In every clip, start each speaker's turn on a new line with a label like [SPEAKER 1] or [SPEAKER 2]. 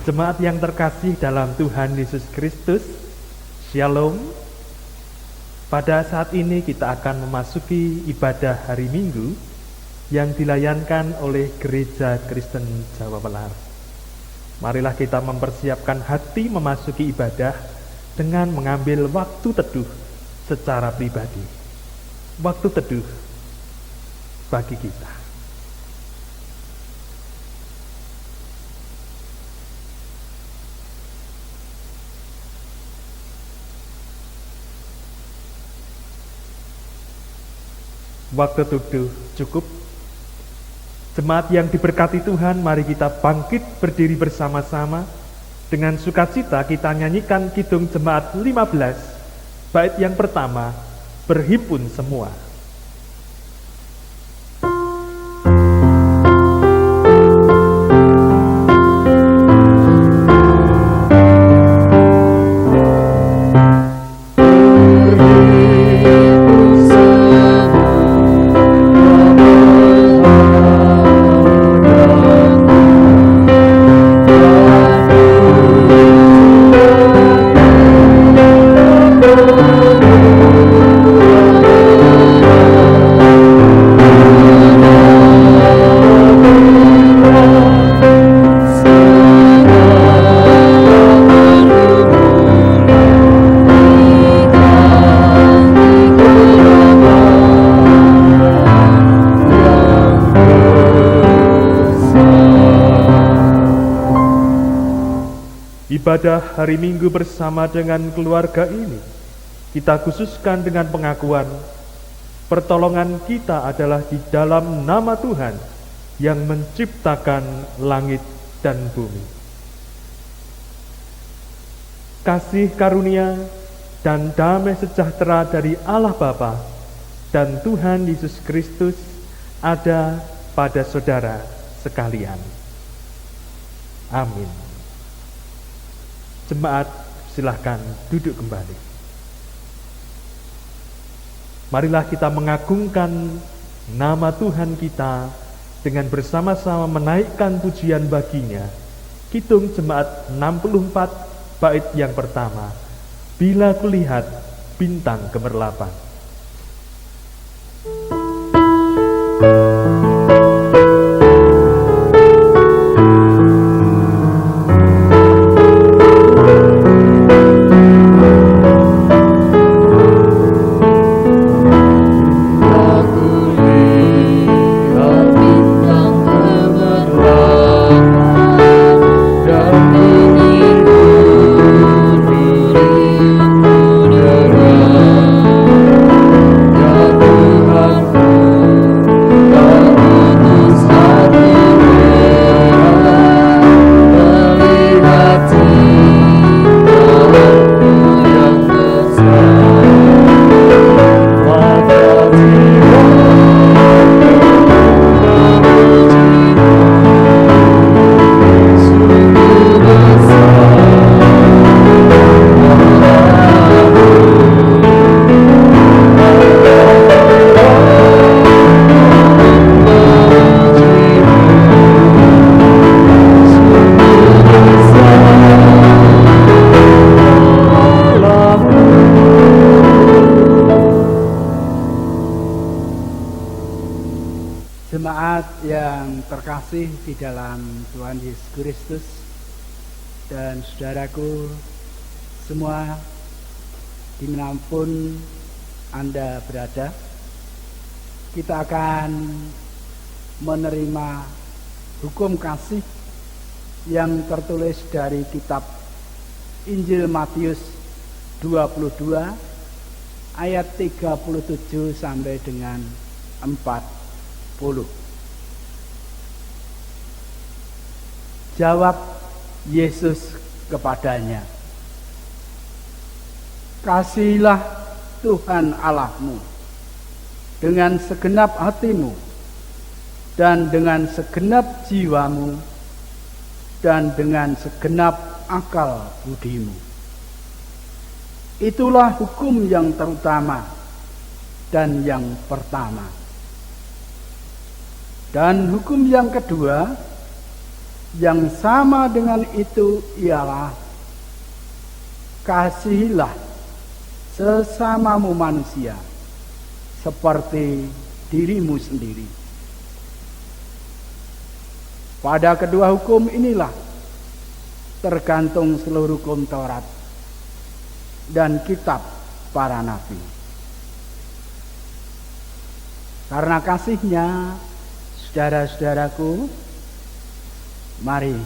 [SPEAKER 1] Jemaat yang terkasih dalam Tuhan Yesus Kristus, Shalom. Pada saat ini kita akan memasuki ibadah hari Minggu yang dilayankan oleh Gereja Kristen Jawa Welar. Marilah kita mempersiapkan hati memasuki ibadah dengan mengambil waktu teduh secara pribadi. Waktu teduh bagi kita. Waktu teduh cukup. Jemaat yang diberkati Tuhan, mari kita bangkit berdiri bersama-sama. Dengan sukacita kita nyanyikan Kidung Jemaat 15, bait yang pertama, berhimpun semua. Ibadah hari Minggu bersama dengan keluarga ini kita khususkan dengan pengakuan pertolongan kita adalah di dalam nama Tuhan yang menciptakan langit dan bumi. Kasih karunia dan damai sejahtera dari Allah Bapa dan Tuhan Yesus Kristus ada pada saudara sekalian. Amin. Jemaat, silahkan duduk kembali. Marilah kita mengagungkan nama Tuhan kita dengan bersama-sama menaikkan pujian baginya. Kidung Jemaat 64, bait yang pertama, Bila Kulihat Bintang Gemerlapan.
[SPEAKER 2] Terkasih di dalam Tuhan Yesus Kristus dan saudaraku semua dimanapun Anda berada, kita akan menerima hukum kasih yang tertulis dari kitab Injil Matius 22 ayat 37 sampai dengan 40. Jawab Yesus kepadanya, "Kasihilah Tuhan Allahmu dengan segenap hatimu dan dengan segenap jiwamu dan dengan segenap akal budimu. Itulah hukum yang terutama dan yang pertama. Dan hukum yang kedua Yang sama dengan itu ialah kasihilah sesamamu manusia seperti dirimu sendiri. Pada kedua hukum inilah tergantung seluruh hukum Taurat dan kitab para nabi. Karena kasihnya, saudara-saudaraku, mari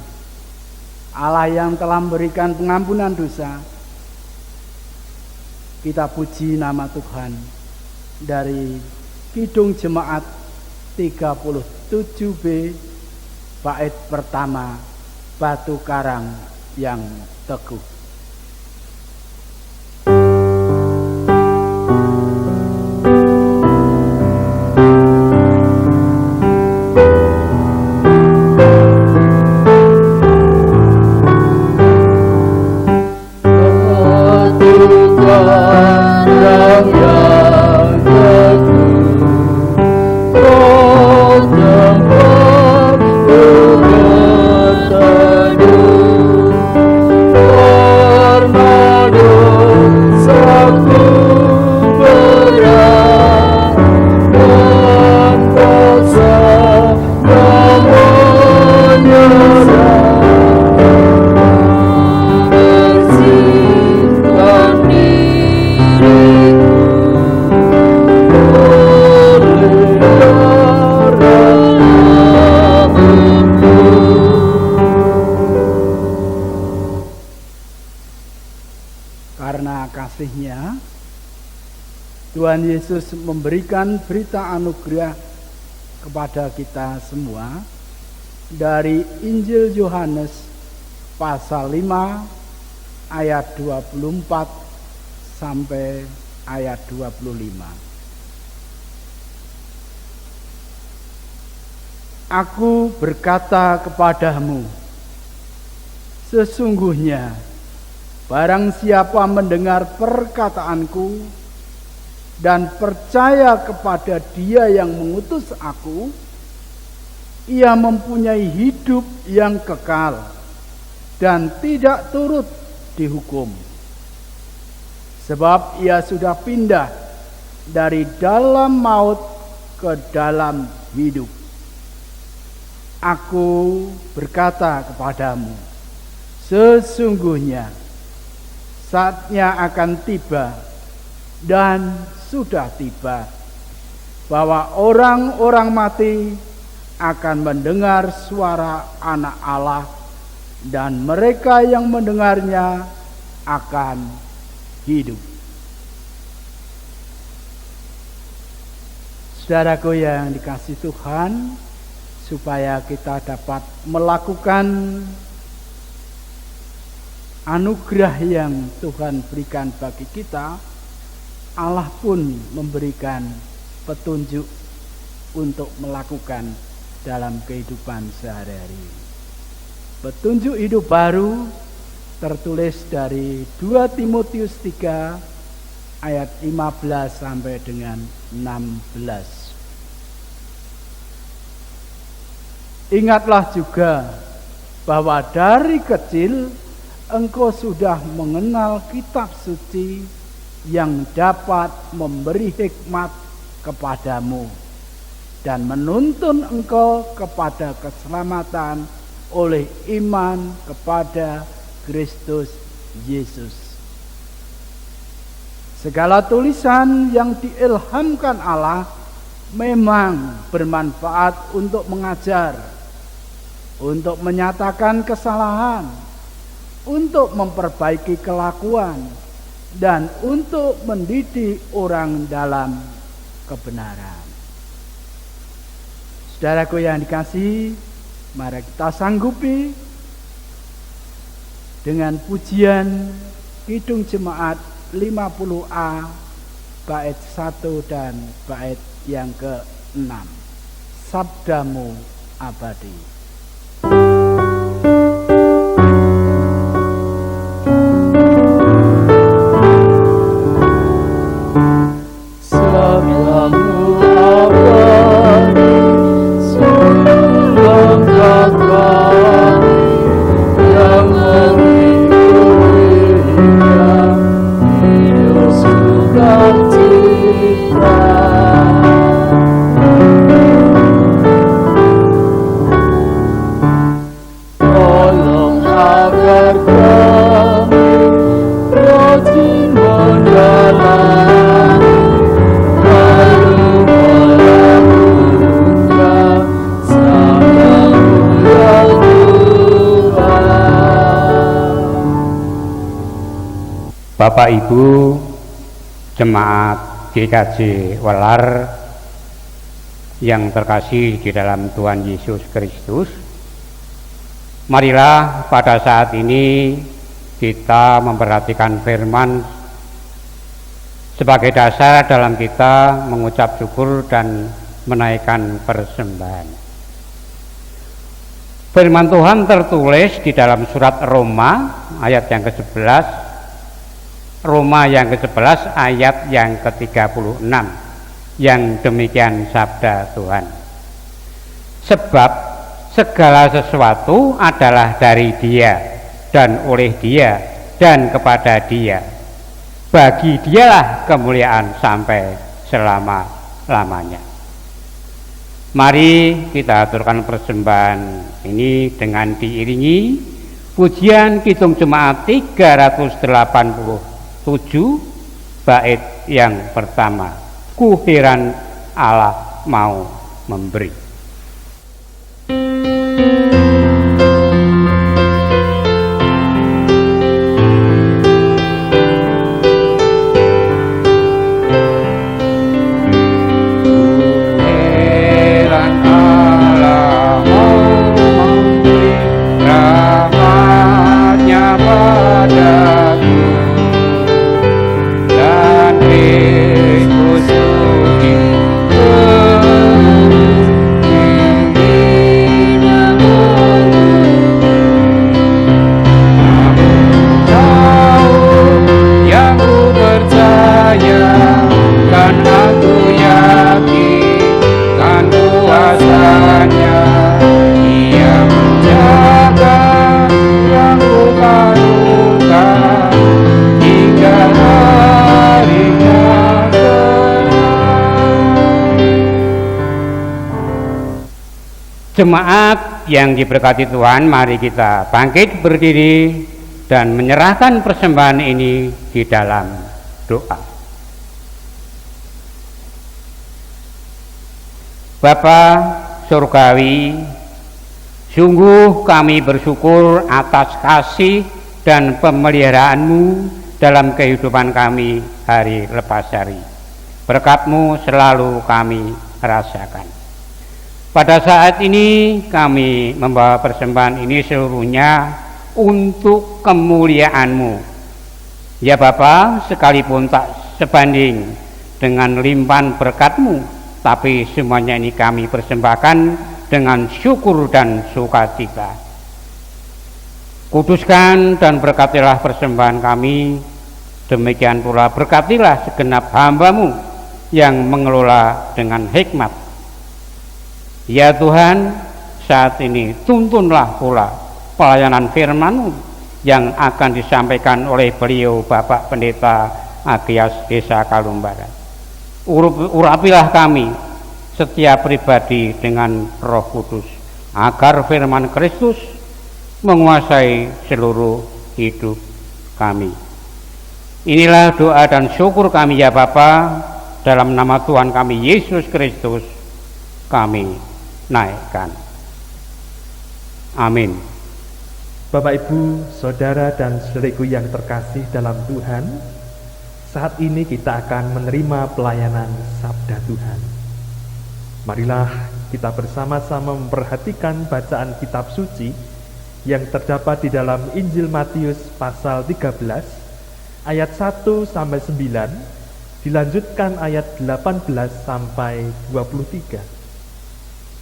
[SPEAKER 2] Allah yang telah memberikan pengampunan dosa, kita puji nama Tuhan dari Kidung Jemaat 37B bait pertama, Batu Karang yang Teguh. Karena kasihnya, Tuhan Yesus memberikan berita anugerah kepada kita semua dari Injil Yohanes pasal 5 ayat 24 sampai ayat 25. Aku berkata kepadamu, sesungguhnya barang siapa mendengar perkataanku dan percaya kepada Dia yang mengutus aku, ia mempunyai hidup yang kekal dan tidak turut dihukum. Sebab ia sudah pindah dari dalam maut ke dalam hidup. Aku berkata kepadamu, sesungguhnya saatnya akan tiba dan sudah tiba bahwa orang-orang mati akan mendengar suara Anak Allah, dan mereka yang mendengarnya akan hidup. Saudaraku yang dikasihi Tuhan, supaya kita dapat melakukan anugerah yang Tuhan berikan bagi kita, Allah pun memberikan petunjuk untuk melakukan dalam kehidupan sehari-hari. Petunjuk hidup baru tertulis dari 2 Timotius 3 ayat 15 sampai dengan 16. Ingatlah juga bahwa dari kecil engkau sudah mengenal kitab suci yang dapat memberi hikmat kepadamu dan menuntun engkau kepada keselamatan oleh iman kepada Kristus Yesus. Segala tulisan yang diilhamkan Allah memang bermanfaat untuk mengajar, untuk menyatakan kesalahan, untuk memperbaiki kelakuan, dan untuk mendidik orang dalam kebenaran. Saudaraku yang dikasihi, mari kita sanggupi dengan pujian Kidung Jemaat 50A bait 1 dan bait yang ke-6. Sabdamu abadi.
[SPEAKER 3] Sabdamu abadi, Bapak Ibu jemaat GKJ Welar yang terkasih di dalam Tuhan Yesus Kristus, marilah pada saat ini kita memperhatikan firman sebagai dasar dalam kita mengucap syukur dan menaikkan persembahan. Firman Tuhan tertulis di dalam surat Roma ayat yang ke-11, Roma yang ke-11 ayat yang ke-36, yang demikian sabda Tuhan. Sebab segala sesuatu adalah dari Dia dan oleh Dia dan kepada Dia. Bagi Dialah kemuliaan sampai selama-lamanya. Mari kita aturkan persembahan ini dengan diiringi pujian Kidung Jemaat 387 bait yang pertama, Ku heran Allah mau memberi. Jemaat yang diberkati Tuhan, mari kita bangkit berdiri dan menyerahkan persembahan ini di dalam doa. Bapa Surgawi, sungguh kami bersyukur atas kasih dan pemeliharaanmu dalam kehidupan kami hari lepas hari. Berkat-Mu selalu kami rasakan. Pada saat ini kami membawa persembahan ini seluruhnya untuk kemuliaan-Mu. Ya Bapa, sekalipun tak sebanding dengan limpahan berkat-Mu, tapi semuanya ini kami persembahkan dengan syukur dan sukacita. Kuduskan dan berkatilah persembahan kami, demikian pula berkatilah segenap hamba-Mu yang mengelola dengan hikmat. Ya Tuhan, saat ini tuntunlah pula pelayanan firman-Mu yang akan disampaikan oleh beliau Bapak Pendeta Agias Desa Kalumbaran. Urapilah kami setiap pribadi dengan Roh Kudus, agar firman Kristus menguasai seluruh hidup kami. Inilah doa dan syukur kami ya Bapa, dalam nama Tuhan kami Yesus Kristus kami naikkan. Amin.
[SPEAKER 1] Bapak Ibu, Saudara dan saudariku yang terkasih dalam Tuhan, saat ini kita akan menerima pelayanan Sabda Tuhan. Marilah kita bersama-sama memperhatikan bacaan kitab suci yang terdapat di dalam Injil Matius pasal 13 ayat 1 sampai 9, dilanjutkan ayat 18 sampai 23.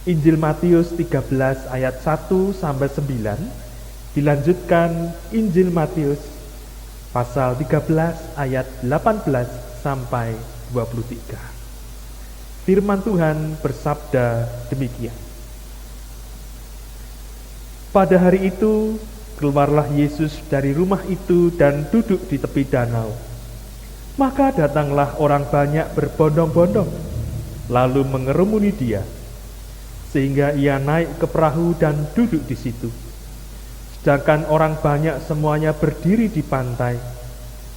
[SPEAKER 1] Injil Matius 13 ayat 1 sampai 9, dilanjutkan Injil Matius pasal 13 ayat 18 sampai 23. Firman Tuhan bersabda demikian. Pada hari itu keluarlah Yesus dari rumah itu dan duduk di tepi danau. Maka datanglah orang banyak berbondong-bondong, lalu mengerumuni Dia, sehingga Ia naik ke perahu dan duduk di situ. Sedangkan orang banyak semuanya berdiri di pantai,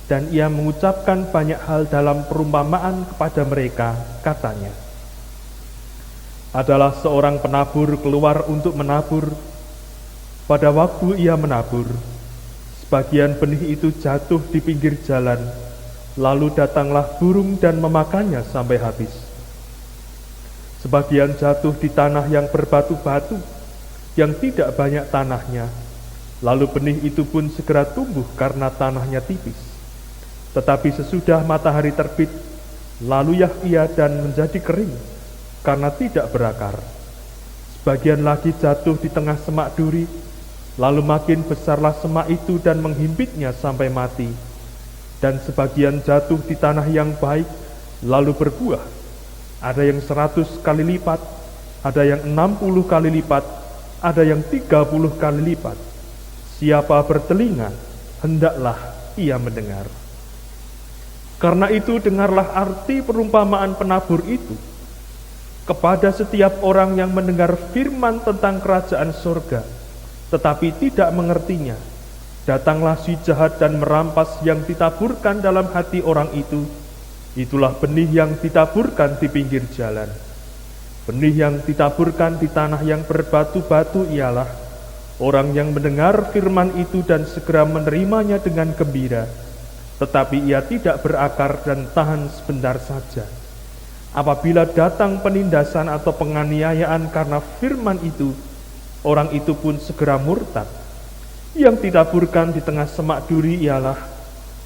[SPEAKER 1] dan Ia mengucapkan banyak hal dalam perumpamaan kepada mereka. Katanya, adalah seorang penabur keluar untuk menabur. Pada waktu ia menabur, Sebagian benih itu jatuh di pinggir jalan, lalu datanglah burung dan memakannya sampai habis. Sebagian jatuh di tanah yang berbatu-batu, yang tidak banyak tanahnya, lalu benih itu pun segera tumbuh karena tanahnya tipis. Tetapi sesudah matahari terbit, laluyah ia dan menjadi kering, karena tidak berakar. Sebagian lagi jatuh di tengah semak duri, lalu makin besarlah semak itu dan menghimpitnya sampai mati. Dan sebagian jatuh di tanah yang baik, lalu berbuah. Ada yang 100 kali lipat, ada yang 60 kali lipat, ada yang 30 kali lipat. Siapa bertelinga, hendaklah ia mendengar. Karena itu dengarlah arti perumpamaan penabur itu. Kepada setiap orang yang mendengar firman tentang kerajaan surga, tetapi tidak mengertinya, datanglah si jahat dan merampas yang ditaburkan dalam hati orang itu. Itulah benih yang ditaburkan di pinggir jalan. Benih yang ditaburkan di tanah yang berbatu-batu ialah orang yang mendengar firman itu dan segera menerimanya dengan gembira, tetapi ia tidak berakar dan tahan sebentar saja. Apabila datang penindasan atau penganiayaan karena firman itu, orang itu pun segera murtad. Yang ditaburkan di tengah semak duri ialah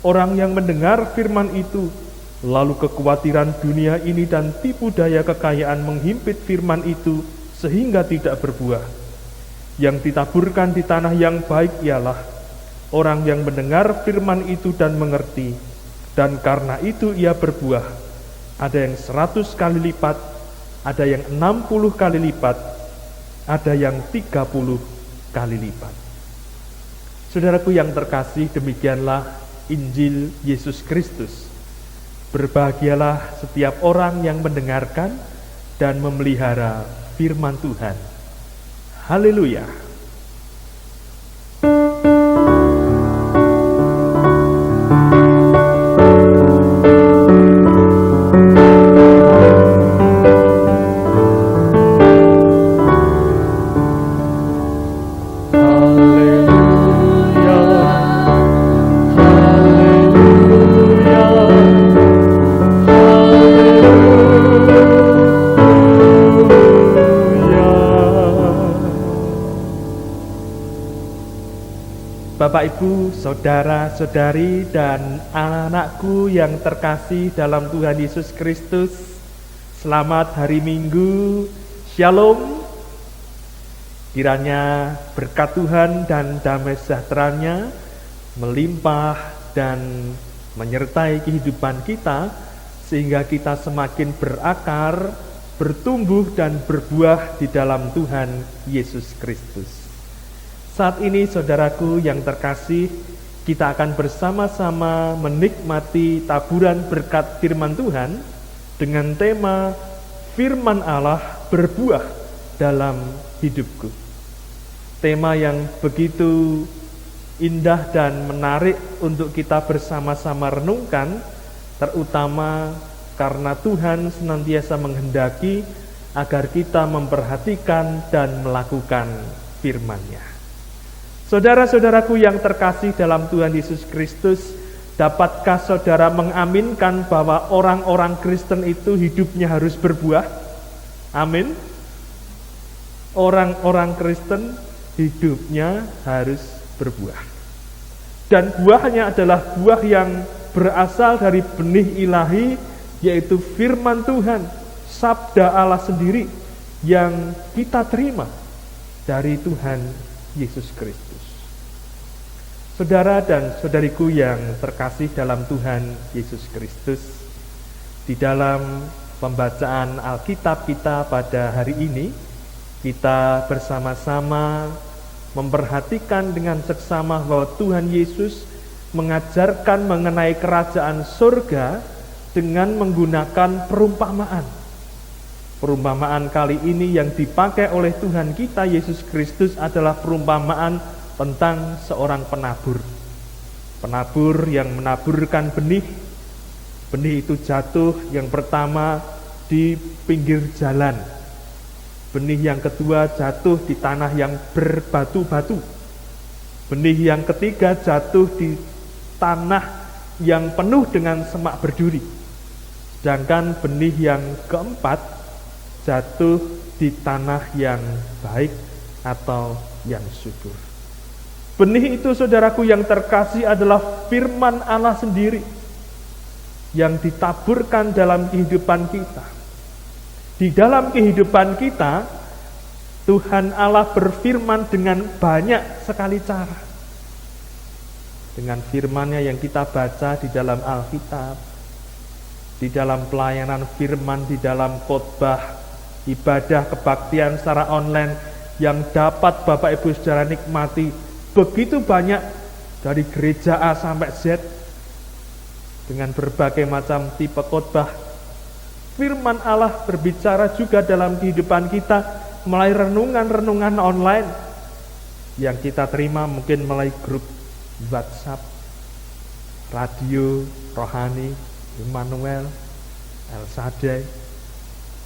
[SPEAKER 1] orang yang mendengar firman itu, lalu kekhawatiran dunia ini dan tipu daya kekayaan menghimpit firman itu sehingga tidak berbuah. Yang ditaburkan di tanah yang baik ialah orang yang mendengar firman itu dan mengerti, dan karena itu ia berbuah. Ada yang 100 kali lipat, ada yang 60 kali lipat, ada yang 30 kali lipat. Saudaraku yang terkasih, demikianlah Injil Yesus Kristus. Berbahagialah setiap orang yang mendengarkan dan memelihara firman Tuhan. Haleluya. Bapak, Ibu, saudara-saudari, dan anak-anakku yang terkasih dalam Tuhan Yesus Kristus, selamat hari Minggu, Shalom. Kiranya berkat Tuhan dan damai sejahtera-Nya melimpah dan menyertai kehidupan kita, sehingga kita semakin berakar, bertumbuh dan berbuah di dalam Tuhan Yesus Kristus. Saat ini saudaraku yang terkasih, kita akan bersama-sama menikmati taburan berkat firman Tuhan dengan tema Firman Allah berbuah dalam hidupku. Tema yang begitu indah dan menarik untuk kita bersama-sama renungkan, terutama karena Tuhan senantiasa menghendaki agar kita memperhatikan dan melakukan firman-Nya. Saudara-saudaraku yang terkasih dalam Tuhan Yesus Kristus, dapatkah saudara mengaminkan bahwa orang-orang Kristen itu hidupnya harus berbuah? Amin. Orang-orang Kristen hidupnya harus berbuah. Dan buahnya adalah buah yang berasal dari benih ilahi, yaitu firman Tuhan, sabda Allah sendiri yang kita terima dari Tuhan Yesus Kristus. Saudara dan saudariku yang terkasih dalam Tuhan Yesus Kristus, di dalam pembacaan Alkitab kita pada hari ini, kita bersama-sama memperhatikan dengan seksama bahwa Tuhan Yesus mengajarkan mengenai kerajaan surga dengan menggunakan perumpamaan. Perumpamaan kali ini yang dipakai oleh Tuhan kita Yesus Kristus adalah perumpamaan tentang seorang penabur. Penabur yang menaburkan benih. Benih itu jatuh yang pertama di pinggir jalan. Benih yang kedua jatuh di tanah yang berbatu-batu. Benih yang ketiga jatuh di tanah yang penuh dengan semak berduri. Sedangkan benih yang keempat jatuh di tanah yang baik atau yang subur. Benih itu, saudaraku yang terkasih, adalah firman Allah sendiri yang ditaburkan dalam kehidupan kita. Di dalam kehidupan kita, Tuhan Allah berfirman dengan banyak sekali cara. Dengan firman-Nya yang kita baca di dalam Alkitab, di dalam pelayanan firman, di dalam khotbah, ibadah kebaktian secara online yang dapat Bapak Ibu saudara nikmati begitu banyak dari gereja A sampai Z dengan berbagai macam tipe khotbah. Firman Allah berbicara juga dalam kehidupan kita melalui renungan-renungan online yang kita terima mungkin melalui grup WhatsApp, radio, rohani, Immanuel, El Shaddai,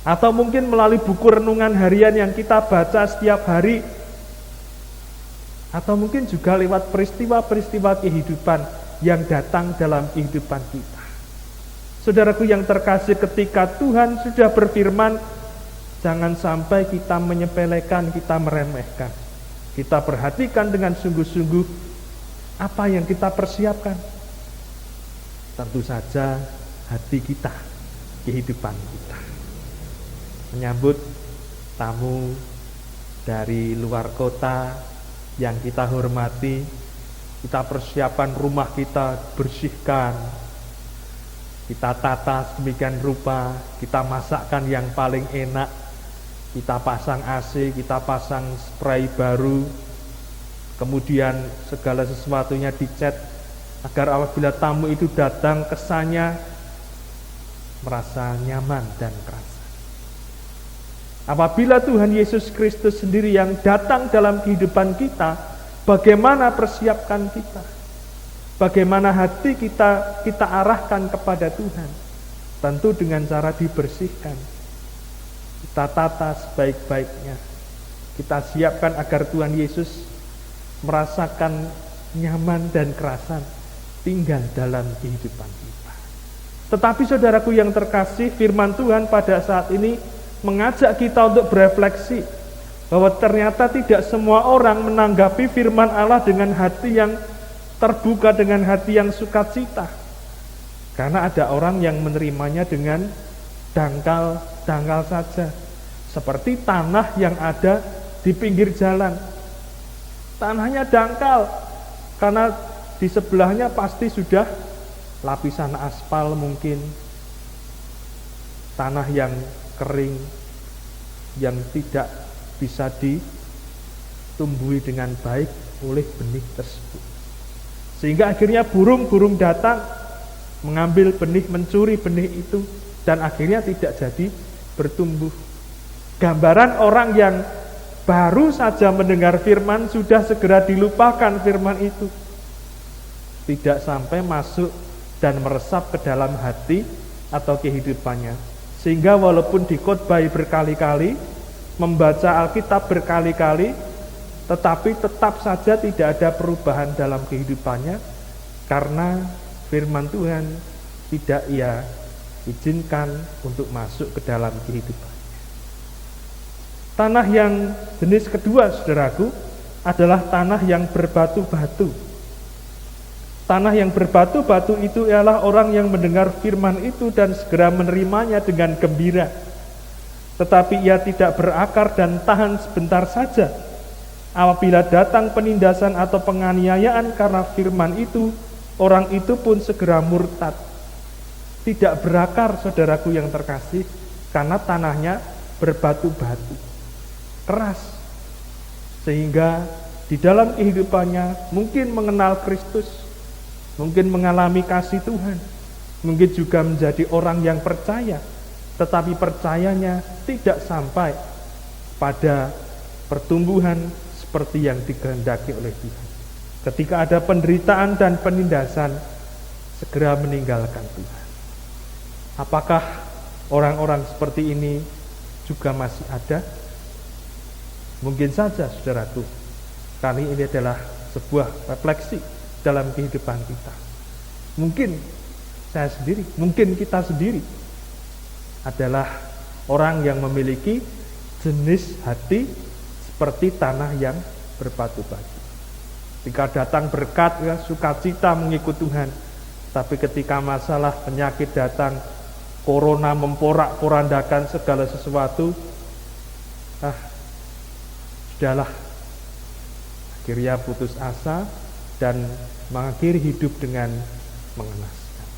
[SPEAKER 1] atau mungkin melalui buku renungan harian yang kita baca setiap hari, atau mungkin juga lewat peristiwa-peristiwa kehidupan yang datang dalam kehidupan kita. Saudaraku yang terkasih, ketika Tuhan sudah berfirman, jangan sampai kita menyepelekan, kita meremehkan. Kita perhatikan dengan sungguh-sungguh apa yang kita persiapkan. Tentu saja hati kita, kehidupan kita. Menyambut tamu dari luar kota yang kita hormati, kita persiapkan rumah kita, bersihkan, kita tata sedemikian rupa, kita masakkan yang paling enak, kita pasang AC, kita pasang spray baru, kemudian segala sesuatunya dicat agar apabila tamu itu datang kesannya merasa nyaman dan kerasa. Apabila Tuhan Yesus Kristus sendiri yang datang dalam kehidupan kita, bagaimana persiapkan kita? Bagaimana hati kita arahkan kepada Tuhan? Tentu dengan cara dibersihkan. Kita tata sebaik-baiknya. Kita siapkan agar Tuhan Yesus merasakan nyaman dan kerasan tinggal dalam kehidupan kita. Tetapi saudaraku yang terkasih, firman Tuhan pada saat ini mengajak kita untuk berefleksi bahwa ternyata tidak semua orang menanggapi firman Allah dengan hati yang terbuka, dengan hati yang sukacita. Karena ada orang yang menerimanya dengan dangkal saja, seperti tanah yang ada di pinggir jalan. Tanahnya dangkal karena di sebelahnya pasti sudah lapisan aspal, mungkin tanah yang kering yang tidak bisa ditumbuhi dengan baik oleh benih tersebut. Sehingga akhirnya burung-burung datang mengambil benih, mencuri benih itu, dan akhirnya tidak jadi bertumbuh. Gambaran orang yang baru saja mendengar firman sudah segera dilupakan firman itu, tidak sampai masuk dan meresap ke dalam hati atau kehidupannya. Sehingga walaupun dikhotbahi berkali-kali, membaca Alkitab berkali-kali, tetapi tetap saja tidak ada perubahan dalam kehidupannya, karena firman Tuhan tidak ia izinkan untuk masuk ke dalam kehidupannya. Tanah yang jenis kedua, saudaraku, adalah tanah yang berbatu-batu. Tanah yang berbatu-batu itu ialah orang yang mendengar firman itu dan segera menerimanya dengan gembira. Tetapi ia tidak berakar dan tahan sebentar saja. Apabila datang penindasan atau penganiayaan karena firman itu, orang itu pun segera murtad. Tidak berakar, saudaraku yang terkasih, karena tanahnya berbatu-batu, keras. Sehingga di dalam kehidupannya mungkin mengenal Kristus, mungkin mengalami kasih Tuhan, mungkin juga menjadi orang yang percaya, tetapi percayanya tidak sampai pada pertumbuhan seperti yang dikehendaki oleh Tuhan. Ketika ada penderitaan dan penindasan, segera meninggalkan Tuhan. Apakah orang-orang seperti ini juga masih ada? Mungkin saja, saudaraku, karena ini adalah sebuah refleksi dalam kehidupan kita. Mungkin saya sendiri, mungkin kita sendiri adalah orang yang memiliki jenis hati seperti tanah yang berbatu-batu. Ketika datang berkat, ya, sukacita mengikut Tuhan. Tapi ketika masalah penyakit datang, corona memporak-porandakan segala sesuatu, sudahlah, akhirnya putus asa dan mengakhiri hidup dengan mengenaskan.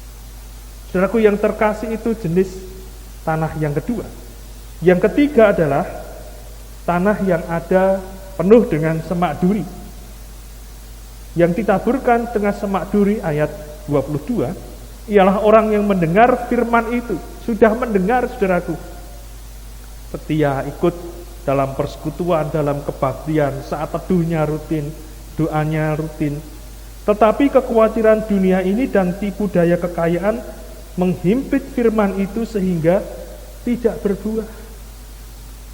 [SPEAKER 1] Saudaraku yang terkasih, itu jenis tanah yang kedua. Yang ketiga adalah tanah yang ada penuh dengan semak duri. Yang ditaburkan tengah semak duri, ayat 22, ialah orang yang mendengar firman itu. Sudah mendengar, saudaraku, setia ikut dalam persekutuan, dalam kebaktian, saat teduhnya rutin, doanya rutin. Tetapi kekhawatiran dunia ini dan tipu daya kekayaan menghimpit firman itu sehingga tidak berbuah.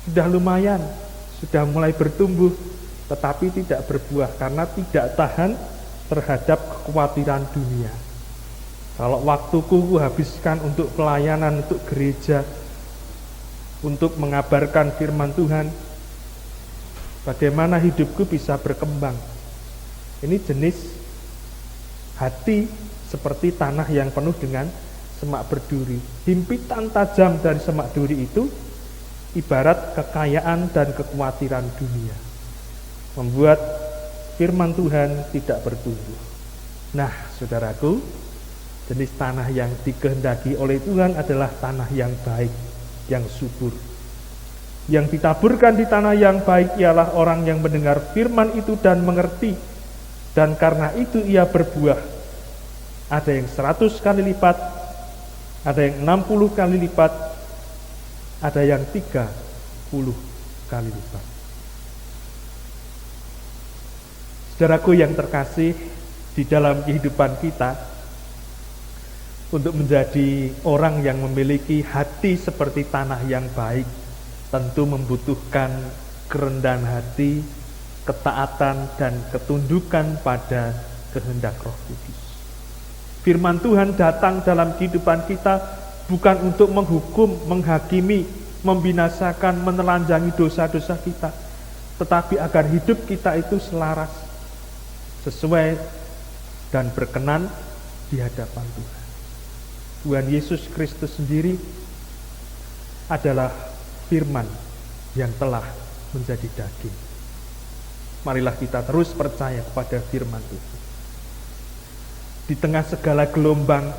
[SPEAKER 1] Sudah lumayan, sudah mulai bertumbuh, tetapi tidak berbuah karena tidak tahan terhadap kekhawatiran dunia. Kalau waktuku habiskan untuk pelayanan, untuk gereja, untuk mengabarkan firman Tuhan, bagaimana hidupku bisa berkembang? Ini jenis hati seperti tanah yang penuh dengan semak berduri. Himpitan tajam dari semak duri itu ibarat kekayaan dan kekhawatiran dunia, membuat firman Tuhan tidak bertumbuh. Nah, saudaraku, jenis tanah yang dikehendaki oleh Tuhan adalah tanah yang baik, yang subur. Yang ditaburkan di tanah yang baik ialah orang yang mendengar firman itu dan mengerti, dan karena itu ia berbuah. Ada yang 100 kali lipat, ada yang 60 kali lipat, ada yang 30 kali lipat. Saudaraku yang terkasih, di dalam kehidupan kita, untuk menjadi orang yang memiliki hati seperti tanah yang baik, tentu membutuhkan kerendahan hati, ketaatan, dan ketundukan pada kehendak Roh Kudus. Firman Tuhan datang dalam kehidupan kita bukan untuk menghukum, menghakimi, membinasakan, menelanjangi dosa-dosa kita, tetapi agar hidup kita itu selaras, sesuai dan berkenan di hadapan Tuhan. Tuhan Yesus Kristus sendiri adalah firman yang telah menjadi daging. Marilah kita terus percaya kepada firman Tuhan. Di tengah segala gelombang,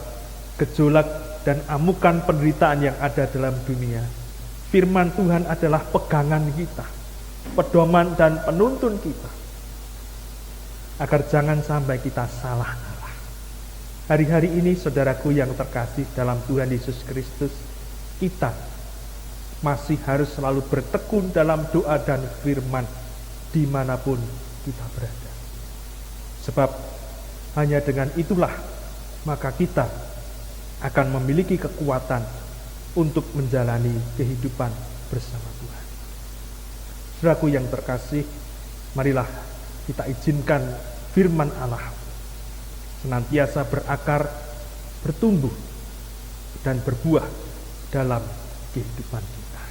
[SPEAKER 1] gejolak, dan amukan penderitaan yang ada dalam dunia, firman Tuhan adalah pegangan kita, pedoman dan penuntun kita, agar jangan sampai kita salah arah. Hari-hari ini, saudaraku yang terkasih dalam Tuhan Yesus Kristus, kita masih harus selalu bertekun dalam doa dan firman dimanapun kita berada. Sebab hanya dengan itulah maka kita akan memiliki kekuatan untuk menjalani kehidupan bersama Tuhan. Saudaraku yang terkasih, marilah kita izinkan firman Allah senantiasa berakar, bertumbuh, dan berbuah dalam kehidupan kita.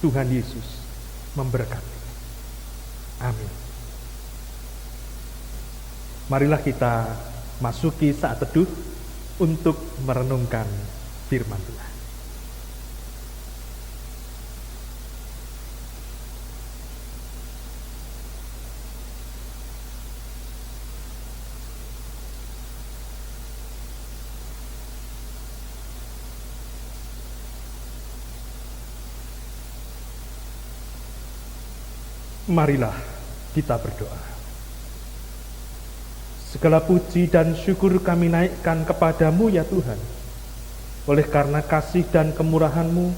[SPEAKER 1] Tuhan Yesus memberkati. Amin. Marilah kita masuki saat teduh untuk merenungkan firman Tuhan. Marilah kita berdoa. Segala puji dan syukur kami naikkan kepadamu ya Tuhan, oleh karena kasih dan kemurahan-Mu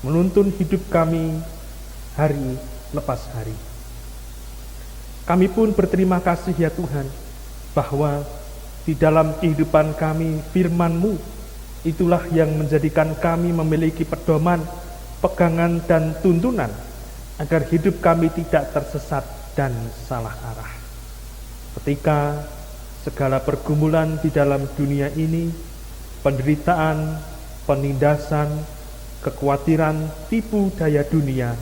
[SPEAKER 1] menuntun hidup kami hari lepas hari. Kami pun berterima kasih ya Tuhan, bahwa di dalam kehidupan kami firman-Mu itulah yang menjadikan kami memiliki pedoman, pegangan dan tuntunan, agar hidup kami tidak tersesat dan salah arah. Ketika segala pergumulan di dalam dunia ini, penderitaan, penindasan, kekhawatiran, tipu daya dunia,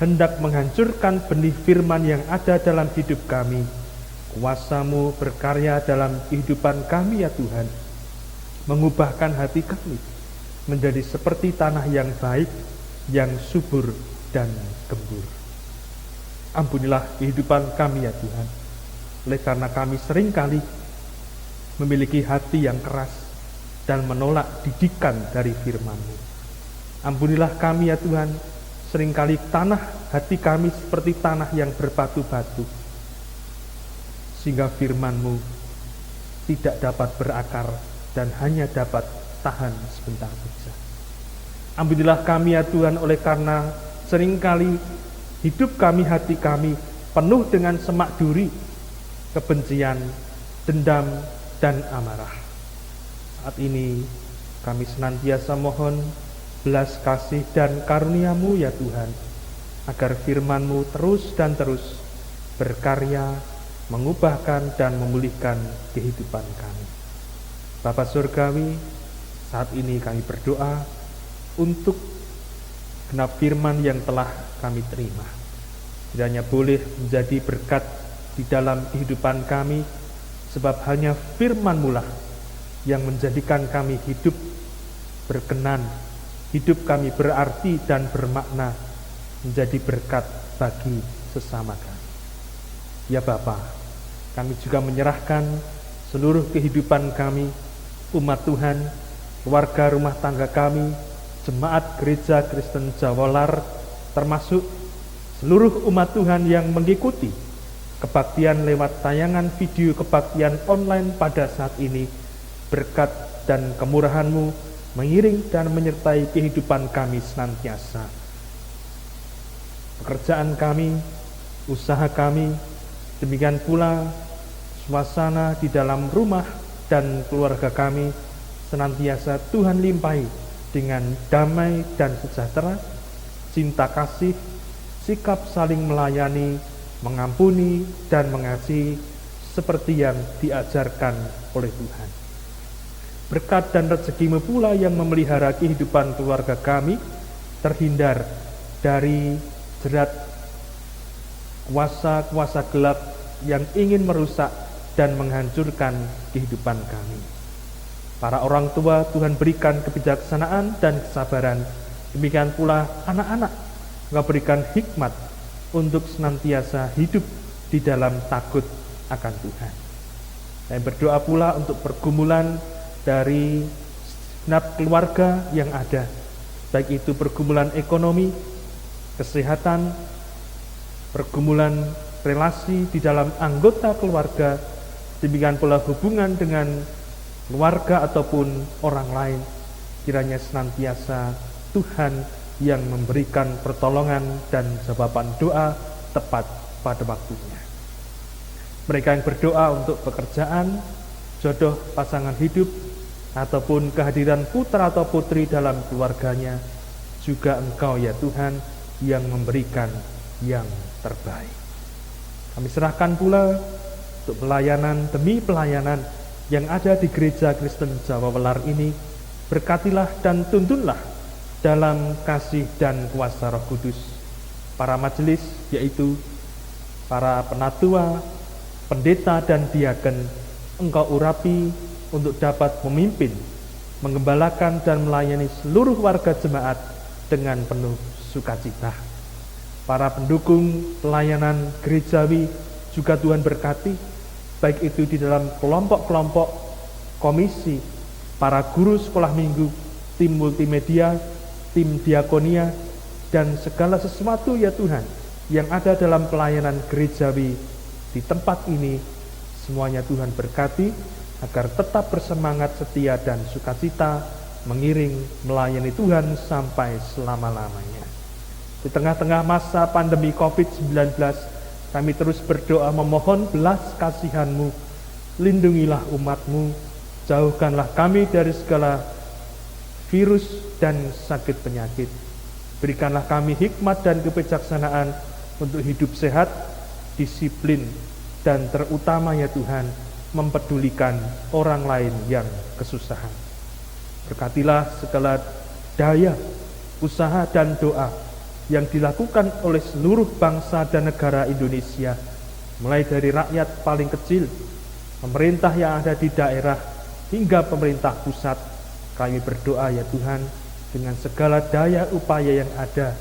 [SPEAKER 1] hendak menghancurkan benih firman yang ada dalam hidup kami, kuasa-Mu berkarya dalam kehidupan kami ya Tuhan, mengubahkan hati kami menjadi seperti tanah yang baik, yang subur dan gembur. Ampunilah kehidupan kami ya Tuhan, oleh karena kami seringkali memiliki hati yang keras dan menolak didikan dari firman-Mu. Ampunilah kami ya Tuhan, seringkali tanah hati kami seperti tanah yang berbatu-batu, sehingga firman-Mu tidak dapat berakar dan hanya dapat tahan sebentar saja. Ampunilah kami ya Tuhan, oleh karena seringkali hidup kami, hati kami penuh dengan semak duri, kebencian, dendam, dan amarah. Saat ini kami senantiasa mohon belas kasih dan karunia-Mu ya Tuhan, agar firman-Mu terus dan terus berkarya, mengubahkan dan memulihkan kehidupan kami. Bapa Surgawi, saat ini kami berdoa untuk genap firman yang telah kami terima, kiranya boleh menjadi berkat di dalam kehidupan kami, sebab hanya firman-Mu lah yang menjadikan kami hidup berkenan, hidup kami berarti dan bermakna, menjadi berkat bagi sesama kami. Ya Bapa, kami juga menyerahkan seluruh kehidupan kami, umat Tuhan, keluarga rumah tangga kami, jemaat Gereja Kristen Jawalar, termasuk seluruh umat Tuhan yang mengikuti kebaktian lewat tayangan video kebaktian online pada saat ini. Berkat dan kemurahan-Mu mengiring dan menyertai kehidupan kami senantiasa. Pekerjaan kami, usaha kami, demikian pula suasana di dalam rumah dan keluarga kami senantiasa Tuhan limpahi dengan damai dan sejahtera, cinta kasih, sikap saling melayani, mengampuni dan mengasihi seperti yang diajarkan oleh Tuhan. Berkat dan rezeki-Mu pula yang memelihara kehidupan keluarga kami terhindar dari jerat kuasa-kuasa gelap yang ingin merusak dan menghancurkan kehidupan kami. Para orang tua Tuhan berikan kebijaksanaan dan kesabaran, demikian pula anak-anak Engkau berikan hikmat untuk senantiasa hidup di dalam takut akan Tuhan. Dan berdoa pula untuk pergumulan dari segenap keluarga yang ada, baik itu pergumulan ekonomi, kesehatan, pergumulan relasi di dalam anggota keluarga, demikian pula hubungan dengan keluarga ataupun orang lain. Kiranya senantiasa Tuhan yang memberikan pertolongan dan jawaban doa tepat pada waktunya. Mereka yang berdoa untuk pekerjaan, jodoh pasangan hidup, ataupun kehadiran putra atau putri dalam keluarganya, juga Engkau ya Tuhan yang memberikan yang terbaik. Kami serahkan pula untuk pelayanan demi pelayanan yang ada di Gereja Kristen Jawa Welar ini. Berkatilah dan tuntunlah dalam kasih dan kuasa Roh Kudus para majelis, yaitu para penatua, pendeta dan diaken. Engkau urapi untuk dapat memimpin, mengembalakan dan melayani seluruh warga jemaat dengan penuh sukacita. Para pendukung pelayanan gerejawi juga Tuhan berkati, baik itu di dalam kelompok-kelompok, komisi, para guru sekolah minggu, tim multimedia, tim diakonia, dan segala sesuatu ya Tuhan yang ada dalam pelayanan gerejawi di tempat ini. Semuanya Tuhan berkati agar tetap bersemangat, setia dan sukacita mengiring melayani Tuhan sampai selama-lamanya. Di tengah-tengah masa pandemi COVID-19, kami terus berdoa memohon belas kasihan-Mu. Lindungilah umat-Mu, jauhkanlah kami dari segala virus dan sakit penyakit. Berikanlah kami hikmat dan kebijaksanaan untuk hidup sehat, disiplin, dan terutama ya Tuhan, mempedulikan orang lain yang kesusahan. Berkatilah segala daya, usaha dan doa yang dilakukan oleh seluruh bangsa dan negara Indonesia, mulai dari rakyat paling kecil, pemerintah yang ada di daerah, hingga pemerintah pusat. Kami berdoa ya Tuhan, dengan segala daya upaya yang ada,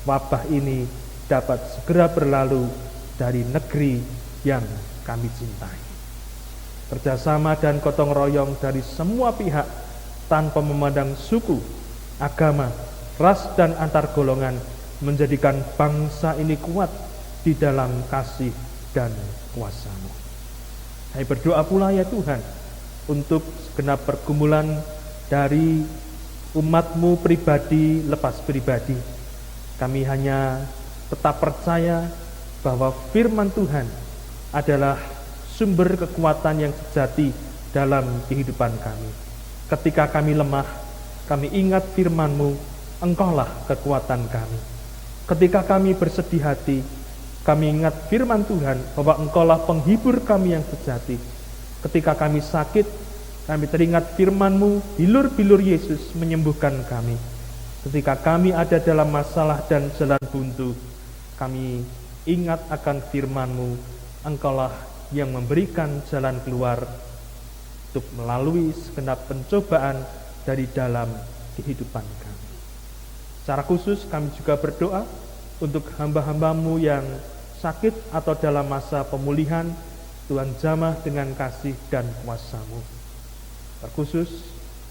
[SPEAKER 1] wabah ini dapat segera berlalu dari negeri yang kami cintai. Kerjasama dan gotong royong dari semua pihak tanpa memandang suku, agama, ras dan antar golongan menjadikan bangsa ini kuat di dalam kasih dan kuasa-Mu. Kami berdoa pula ya Tuhan untuk segenap pergumulan dari umat-Mu pribadi lepas pribadi. Kami hanya tetap percaya bahwa firman Tuhan adalah sumber kekuatan yang sejati dalam kehidupan kami. Ketika kami lemah, kami ingat firman-Mu, Engkaulah kekuatan kami. Ketika kami bersedih hati, kami ingat firman Tuhan bahwa Engkaulah penghibur kami yang sejati. Ketika kami sakit, kami teringat firman-Mu, bilur-bilur Yesus menyembuhkan kami. Ketika kami ada dalam masalah dan jalan buntu, kami ingat akan firman-Mu, Engkaulah yang memberikan jalan keluar untuk melalui segenap pencobaan dari dalam kehidupan kami. Secara khusus kami juga berdoa untuk hamba-hamba-Mu yang sakit atau dalam masa pemulihan. Tuhan jamah dengan kasih dan kuasa-Mu. Terkhusus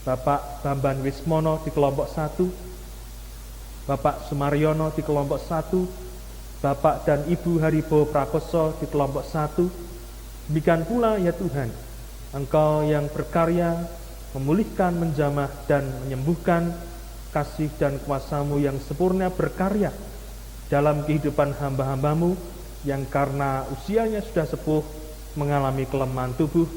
[SPEAKER 1] Bapak Bamban Wismono di kelompok 1, Bapak Sumaryono di kelompok 1, Bapak dan Ibu Haribo Prakoso di kelompok 1. Demikian pula ya Tuhan, Engkau yang berkarya memulihkan, menjamah dan menyembuhkan, kasih dan kuasa-Mu yang sempurna berkarya dalam kehidupan hamba-hamba-Mu yang karena usianya sudah sepuh mengalami kelemahan tubuh.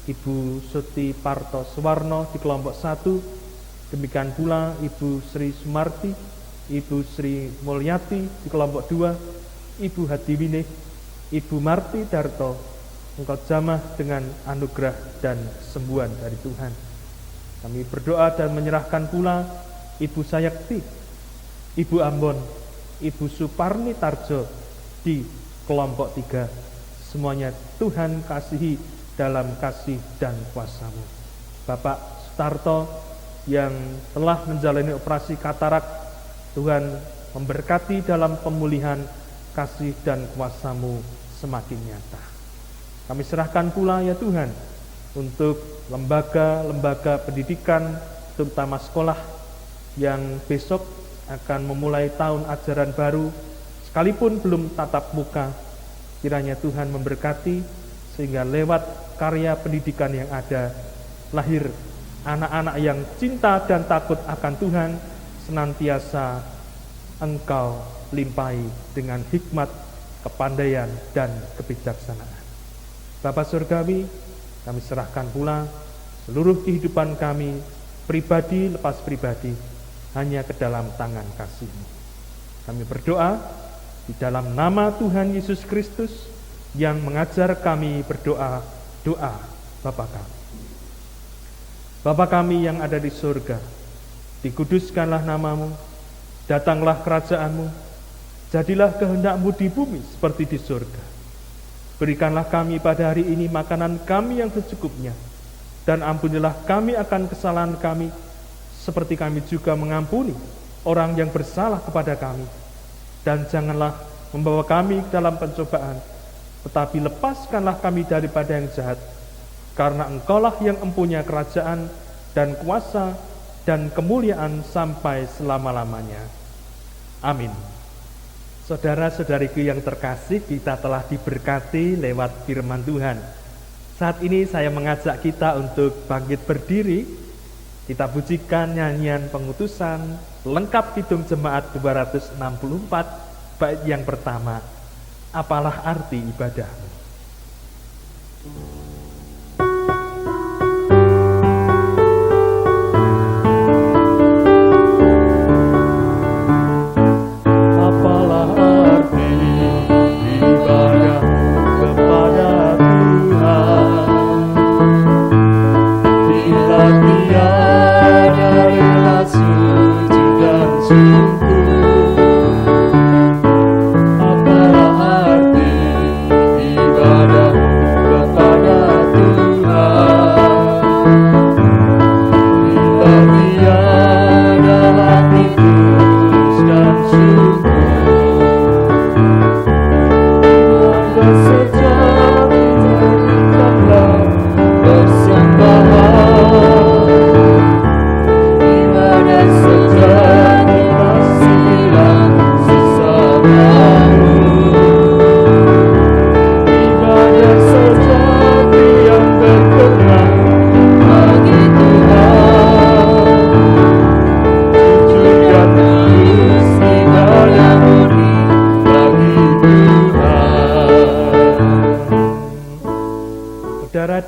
[SPEAKER 1] Ibu Suti Parto Suwarno di kelompok 1, demikian pula Ibu Sri Sumarti, Ibu Sri Mulyati di kelompok 2, Ibu Hadiwinih, Ibu Marti Darto. Engkau jamah dengan anugerah dan kesembuhan dari Tuhan. Kami berdoa dan menyerahkan pula Ibu Sayakti, Ibu Ambon, Ibu Suparni Tarjo di kelompok 3. Semuanya Tuhan kasihi dalam kasih dan kuasa-Mu. Bapak Sutarto yang telah menjalani operasi katarak, Tuhan memberkati dalam pemulihan, kasih dan kuasa-Mu semakin nyata. Kami serahkan pula ya Tuhan untuk lembaga-lembaga pendidikan, terutama sekolah yang besok akan memulai tahun ajaran baru, sekalipun belum tatap muka. Kiranya Tuhan memberkati sehingga lewat karya pendidikan yang ada, lahir anak-anak yang cinta dan takut akan Tuhan, senantiasa Engkau limpahi dengan hikmat, kepandaian dan kebijaksanaan. Bapa Surgawi, kami serahkan pula seluruh kehidupan kami, pribadi lepas pribadi, hanya ke dalam tangan kasih-Mu. Kami berdoa di dalam nama Tuhan Yesus Kristus yang mengajar kami berdoa, doa Bapa kami. Bapa kami yang ada di surga, dikuduskanlah nama-Mu, datanglah kerajaan-Mu, jadilah kehendak-Mu di bumi seperti di surga. Berikanlah kami pada hari ini makanan kami yang secukupnya, dan ampunilah kami akan kesalahan kami, seperti kami juga mengampuni orang yang bersalah kepada kami. Dan janganlah membawa kami ke dalam pencobaan, tetapi lepaskanlah kami daripada yang jahat, karena Engkaulah yang empunya kerajaan dan kuasa dan kemuliaan sampai selama-lamanya. Amin. Saudara-saudariku yang terkasih, kita telah diberkati lewat firman Tuhan. Saat ini saya mengajak kita untuk bangkit berdiri. Kita pujikan nyanyian pengutusan lengkap Kidung Jemaat 264, bait yang pertama, apalah arti ibadahmu. Apalah arti ibadah kepada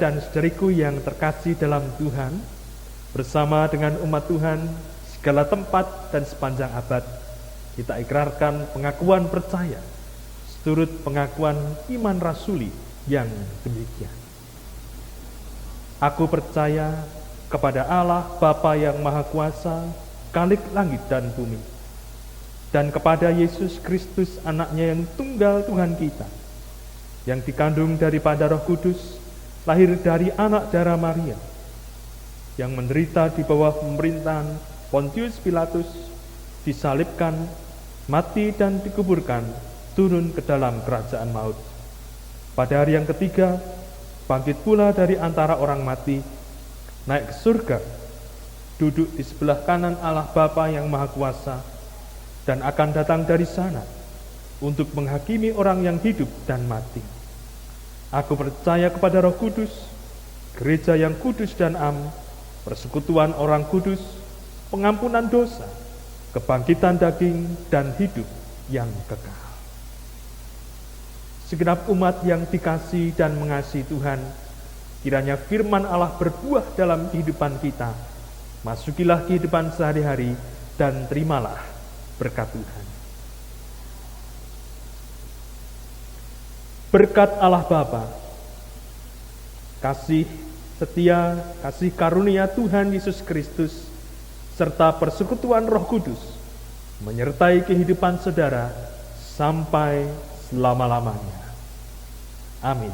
[SPEAKER 1] dan saudariku yang terkasih dalam Tuhan, bersama dengan umat Tuhan segala tempat dan sepanjang abad, kita ikrarkan pengakuan percaya seturut pengakuan iman rasuli yang demikian. Aku percaya kepada Allah Bapa yang Maha Kuasa, Khalik langit dan bumi, dan kepada Yesus Kristus anaknya yang tunggal Tuhan kita, yang dikandung daripada Roh Kudus, lahir dari anak darah Maria, yang menderita di bawah pemerintahan Pontius Pilatus, disalibkan, mati dan dikuburkan, turun ke dalam kerajaan maut. Pada hari yang ketiga, bangkit pula dari antara orang mati, naik ke surga, duduk di sebelah kanan Allah Bapa yang Maha Kuasa, dan akan datang dari sana untuk menghakimi orang yang hidup dan mati. Aku percaya kepada Roh Kudus, gereja yang kudus dan am, persekutuan orang kudus, pengampunan dosa, kebangkitan daging, dan hidup yang kekal. Segenap umat yang dikasihi dan mengasihi Tuhan, kiranya firman Allah berbuah dalam kehidupan kita. Masukilah kehidupan sehari-hari dan terimalah berkat Tuhan. Berkat Allah Bapa, kasih setia, kasih karunia Tuhan Yesus Kristus, serta persekutuan Roh Kudus, menyertai kehidupan saudara sampai selama-lamanya. Amin.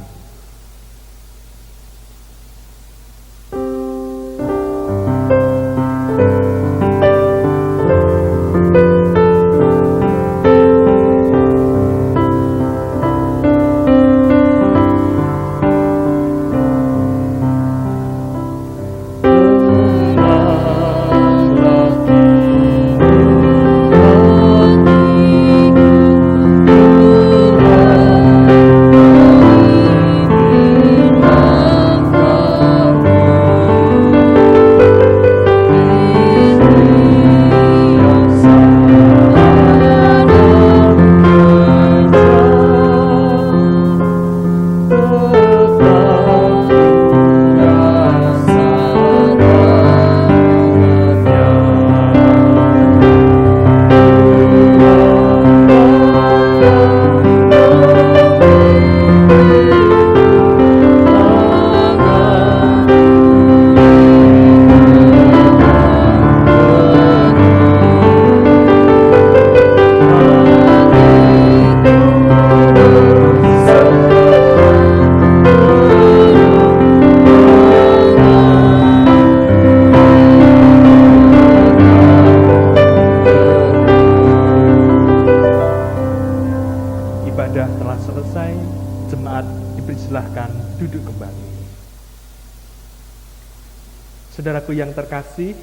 [SPEAKER 1] Ibadah telah selesai, jemaat dipersilahkan duduk kembali. Saudaraku yang terkasih,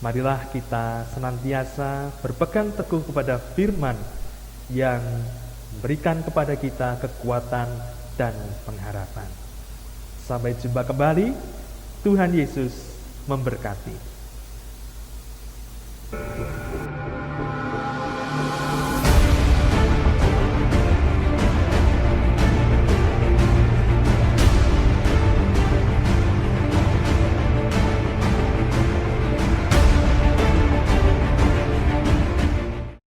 [SPEAKER 1] marilah kita senantiasa berpegang teguh kepada firman yang memberikan kepada kita kekuatan dan pengharapan. Sampai jumpa kembali, Tuhan Yesus memberkati.